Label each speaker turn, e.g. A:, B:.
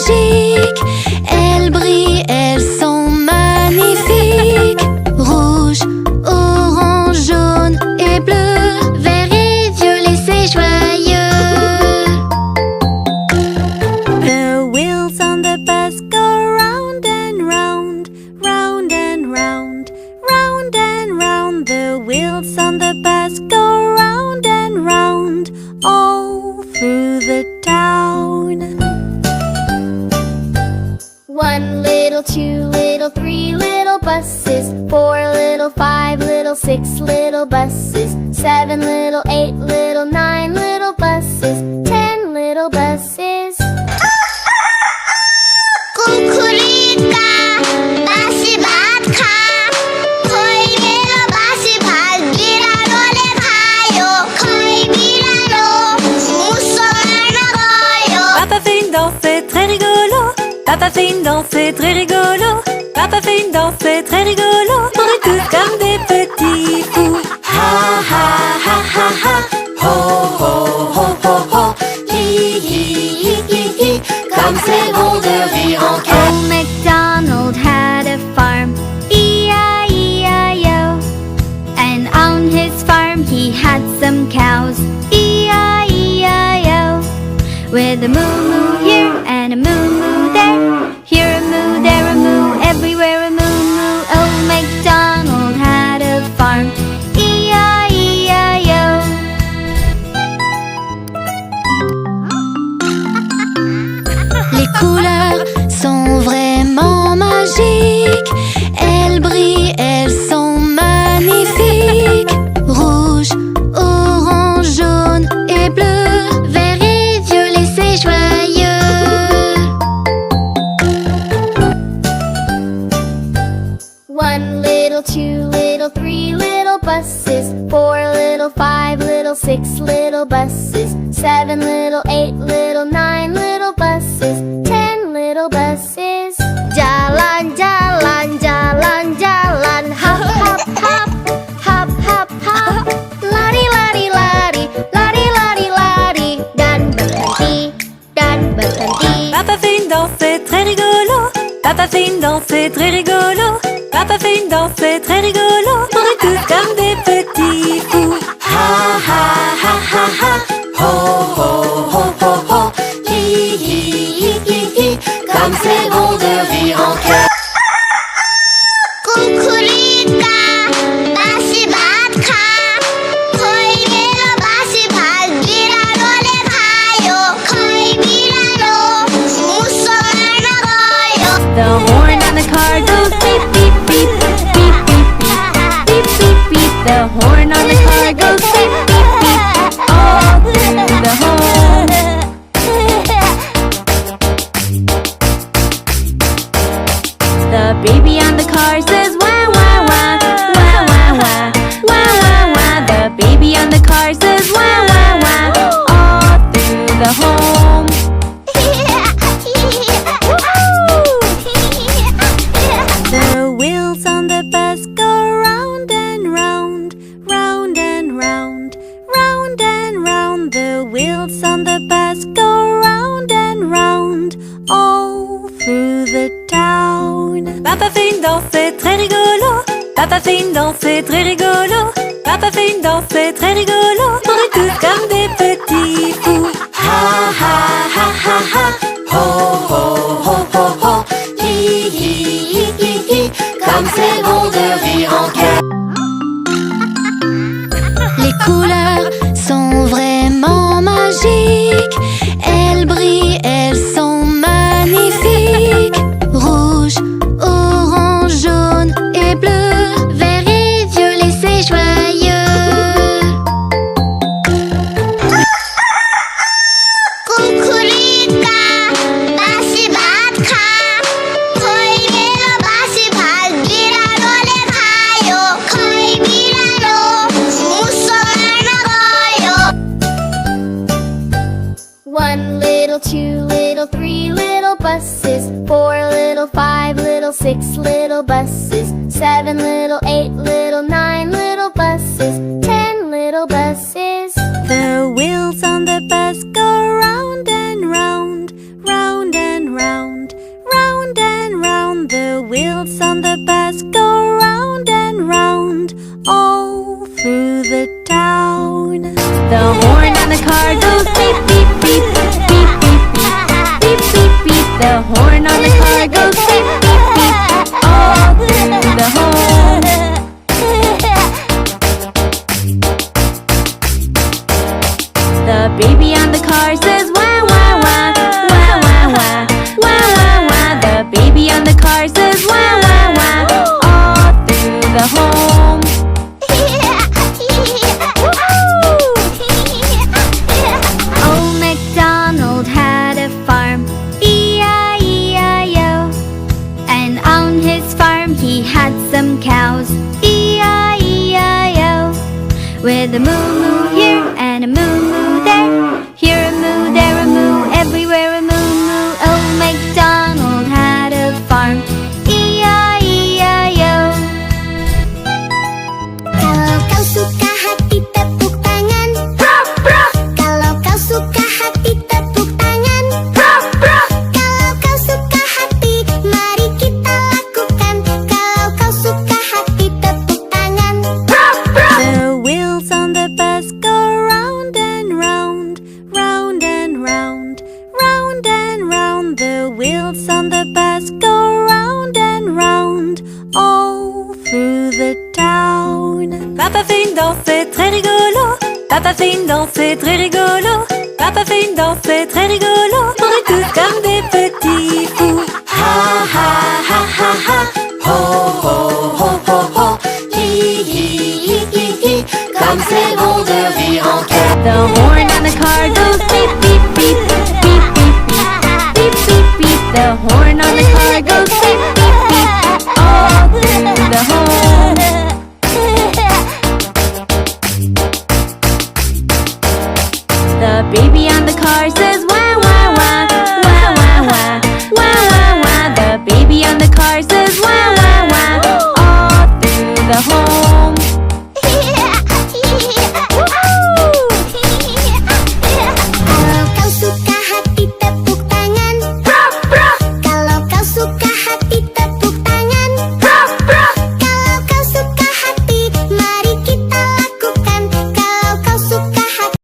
A: magiques. Elles brillent, elles sont magnifiques. Rouge, orange, jaune et bleu, vert et violet, c'est joyeux.
B: The wheels on the bus go round and round, round and round, round and round. The wheels on the bus go round and round, all through the town.
C: 1 little, 2 little, 3 little buses, 4 little, 5 little, 6 little buses, 7 little, 8 little, 9 little buses, 10 little buses.
D: Kukurika, basi batka. Koi mero basi bhagiraro le bhayo. Koi biraro, musomana goyo.
B: Papa fait une danse, c'est très rigolo. Papa fait une danse, c'est très rigolo. Papa fait une danse, c'est très rigolo. On est tous comme des petits fous. Ha ha ha ha ha. Ho ho ho ho ho. Hi hi hi hi hi. Comme c'est bon de rire en chœur.
C: Old MacDonald had a farm, E-I-E-I-O. And on his farm he had some cows, E-I-E-I-O. With a moo-moo here and a moo-moo there. Here a moo, there a moo, everywhere a moo-moo. Old MacDonald had a farm, E-I-E-I-O.
A: Les couleurs sont vraiment magiques. Elles brillent, elles sont magnifiques. Rouge, orange, jaune et bleu, vert et violet, c'est joyeux.
C: 1 little, 2 little, 3 little buses, 4 little, 5 little, 6 little buses, 7 little, 8 little, 9 little buses, 10 little buses. Jalan, jalan, jalan, jalan, hop, hop, hop, hop, hop, hop. Lari, lari, lari, lari, lari, lari, dan berhenti, dan berhenti.
B: Papa fait une danse, c'est très rigolo. Papa fait une danse, c'est très rigolo. Papa fait une danse, c'est très rigolo. On est tous comme des petits fous. Ha ha ha ha ha. Ho ho ho ho ho. Hi hi hi hi hi. Comme c'est bon de rire en chœur.
D: Kukurika, basi batka. Koi mero basi bhagiraro le bhayo. Koi biraro, musomana goyo.
C: The horn on the car goes beep, beep, beep, beep, beep, beep, beep, beep, beep. The horn on the car goes beep, beep, beep, all through the home. The baby on the car says wah, wah, wah, wah, wah, wah, wah, wah, wah. The baby on the car says wah, wah, wah, all through the home.
B: The wheels on the bus go round and round, round and round, round and round. The wheels on the bus go round and round, all through the town. Papa fait une danse, c'est très rigolo. Papa fait une danse, c'est très rigolo. Papa fait une danse, c'est très rigolo. On est tous comme des petits fous. Ha ha ha ha ha. Ho ho ho ho ho. Hi hi hi hi hi. Comme c'est bon de rire en chœur.
A: Les couleurs sont vraiment magiques. Elles brillent, elles sont magnifiques. Rouge, orange, jaune et bleu, vert et violet, c'est joyeux.
D: Kukurika, basi batka. Koi mero basi bhagiraro le bhayo. Koi biraro, musomana goyo.
C: 1 little, 2 little, 3 little buses, 4 little, 5 little, 6 little buses, 7 little, 8 little, 9 little buses, 10 little buses.
B: The wheels on the bus go round and round, round and round. wheels on the bus go round and round all through the town. The horn on the car goes beep, beep, beep, beep, beep, beep, beep, beep, beep. The horn on the car goes beep, beep, beep, all through the home. The baby on the car says wah, wah, wah, wah, wah, wah, wah, wah, wah. The baby on the car says wah, wah, wah, all through the home.
A: Old MacDonald had a farm, E-I-E-I-O. And on his farm he had some cows, E-I-E-I-O. With a moo-moo here and a moo-moo there, here a moo, there a moo, everywhere a moo-moo. Old MacDonald had a farm, E-I-E-I-O.
D: Kalau kau suka hati tepuk tangan. Kalau kau suka hati tepuk tangan. Kalau kau suka hati, mari kita lakukan. Kalau kau suka hati tepuk tangan.
B: The wheels on the bus go round and round, round and round, round and round. The wheels on the bus go round and round all through the town. Papa fait une danse, c'est très rigolo. Papa fait une danse, c'est très rigolo. Papa fait une danse, c'est très rigolo. On est tous comme des petits fous. Ha ha ha ha ha. Ho ho ho ho ho. Hi hi hi hi hi. Comme c'est bon de rire en chœur. The horn on the car goes beep beep beep beep beep beep beep beep beep. The horn on the car goes beep beep beep all through the home. The baby